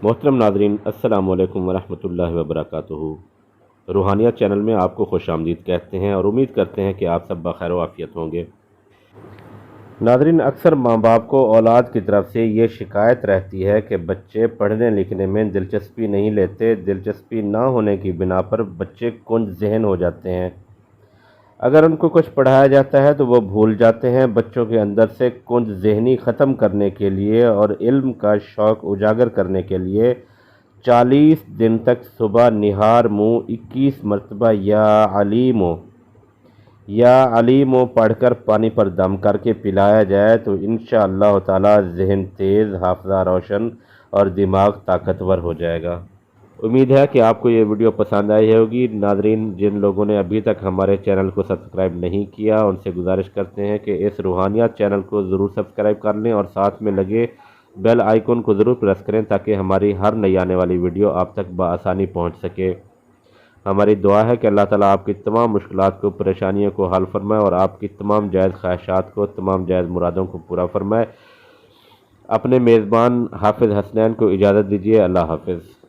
محترم ناظرین، السلام علیکم ورحمۃ اللہ وبرکاتہ۔ روحانیت چینل میں آپ کو خوش آمدید کہتے ہیں اور امید کرتے ہیں کہ آپ سب بخیر و عافیت ہوں گے۔ ناظرین، اکثر ماں باپ کو اولاد کی طرف سے یہ شکایت رہتی ہے کہ بچے پڑھنے لکھنے میں دلچسپی نہیں لیتے۔ دلچسپی نہ ہونے کی بنا پر بچے کنج ذہن ہو جاتے ہیں۔ اگر ان کو کچھ پڑھایا جاتا ہے تو وہ بھول جاتے ہیں۔ بچوں کے اندر سے کنج ذہنی ختم کرنے کے لیے اور علم کا شوق اجاگر کرنے کے لیے 40 دن تک صبح نہار منہ 21 مرتبہ یا علیمو پڑھ کر پانی پر دم کر کے پلایا جائے تو انشاءاللہ تعالی ذہن تیز، حافظہ روشن اور دماغ طاقتور ہو جائے گا۔ امید ہے کہ آپ کو یہ ویڈیو پسند آئی ہوگی۔ ناظرین، جن لوگوں نے ابھی تک ہمارے چینل کو سبسکرائب نہیں کیا ان سے گزارش کرتے ہیں کہ اس روحانیت چینل کو ضرور سبسکرائب کر لیں اور ساتھ میں لگے بیل آئیکن کو ضرور پریس کریں تاکہ ہماری ہر نئی آنے والی ویڈیو آپ تک بآسانی پہنچ سکے۔ ہماری دعا ہے کہ اللہ تعالیٰ آپ کی تمام مشکلات کو، پریشانیوں کو حل فرمائے اور آپ کی تمام جائز خواہشات کو، تمام جائز مرادوں کو پورا فرمائے۔ اپنے میزبان حافظ حسنین کو اجازت دیجیے۔ اللہ حافظ۔